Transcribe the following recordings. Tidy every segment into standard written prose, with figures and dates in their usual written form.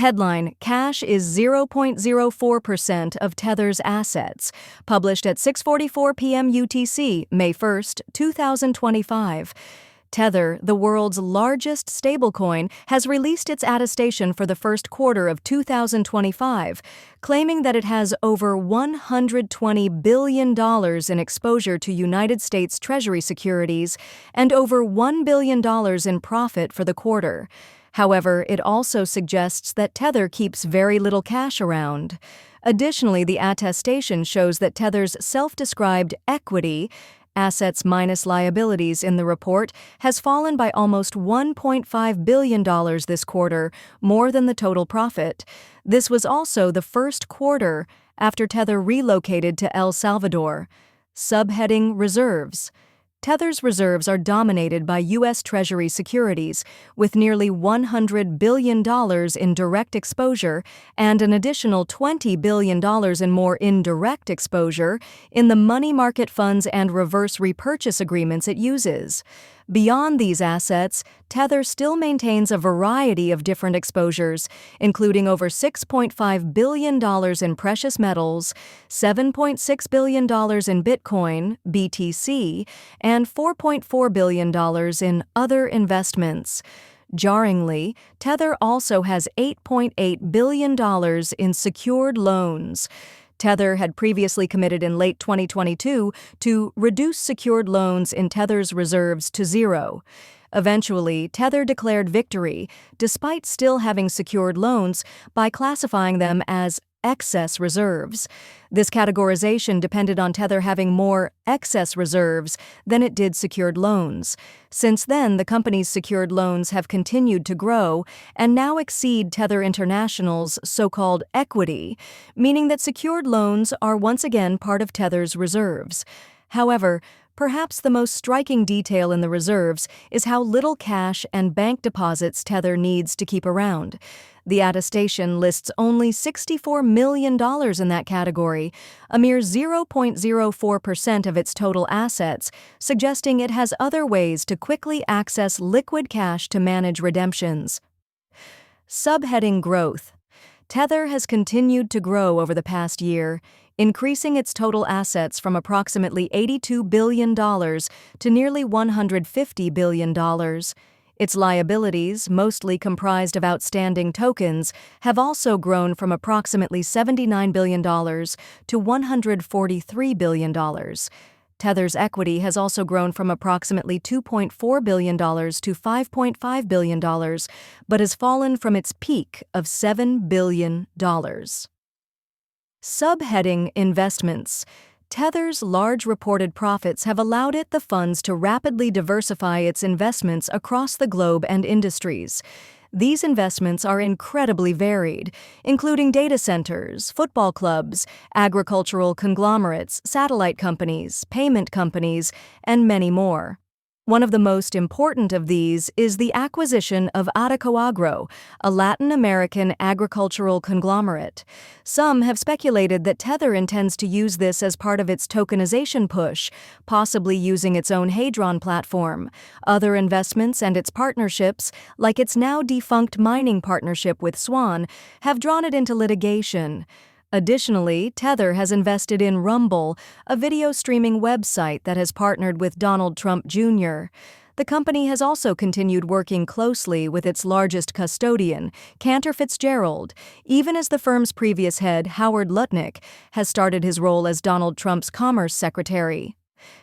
Headline: Cash is 0.04% of Tether's assets. Published at 6:44 p.m. UTC, May 1, 2025. Tether, the world's largest stablecoin, has released its attestation for the first quarter of 2025, claiming that it has over $120 billion in exposure to United States Treasury securities and over $1 billion in profit for the quarter. However, it also suggests that Tether keeps very little cash around. Additionally, the attestation shows that Tether's self-described equity, assets minus liabilities in the report, has fallen by almost $1.5 billion this quarter, more than the total profit. This was also the first quarter after Tether relocated to El Salvador. Subheading: Reserves. Tether's reserves are dominated by US Treasury securities, with nearly $100 billion in direct exposure and an additional $20 billion in more indirect exposure in the money market funds and reverse repurchase agreements it uses. Beyond these assets, Tether still maintains a variety of different exposures, including over $6.5 billion in precious metals, $7.6 billion in Bitcoin, BTC, and $4.4 billion in other investments. Jarringly, Tether also has $8.8 billion in secured loans. Tether had previously committed in late 2022 to reduce secured loans in Tether's reserves to zero. Eventually, Tether declared victory, despite still having secured loans, by classifying them as excess reserves. This categorization depended on Tether having more excess reserves than it did secured loans. Since then, the company's secured loans have continued to grow and now exceed Tether International's so-called equity, meaning that secured loans are once again part of Tether's reserves. However, perhaps the most striking detail in the reserves is how little cash and bank deposits Tether needs to keep around. The attestation lists only $64 million in that category, a mere 0.04% of its total assets, suggesting it has other ways to quickly access liquid cash to manage redemptions. Subheading: Growth. Tether has continued to grow over the past year, increasing its total assets from approximately $82 billion to nearly $150 billion. Its liabilities, mostly comprised of outstanding tokens, have also grown from approximately $79 billion to $143 billion. Tether's equity has also grown from approximately $2.4 billion to $5.5 billion, but has fallen from its peak of $7 billion. Subheading: Investments. Tether's large reported profits have allowed it the funds to rapidly diversify its investments across the globe and industries. These investments are incredibly varied, including data centers, football clubs, agricultural conglomerates, satellite companies, payment companies, and many more. One of the most important of these is the acquisition of Adecoagro, a Latin American agricultural conglomerate. Some have speculated that Tether intends to use this as part of its tokenization push, possibly using its own Hadron platform. Other investments and its partnerships, like its now defunct mining partnership with Swan, have drawn it into litigation. Additionally, Tether has invested in Rumble, a video streaming website that has partnered with Donald Trump Jr. The company has also continued working closely with its largest custodian, Cantor Fitzgerald, even as the firm's previous head, Howard Lutnick, has started his role as Donald Trump's Commerce Secretary.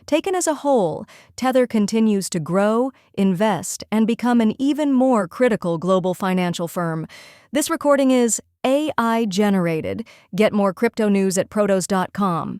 Taken as a whole, Tether continues to grow, invest, and become an even more critical global financial firm. This recording is AI generated. Get more crypto news at protos.com.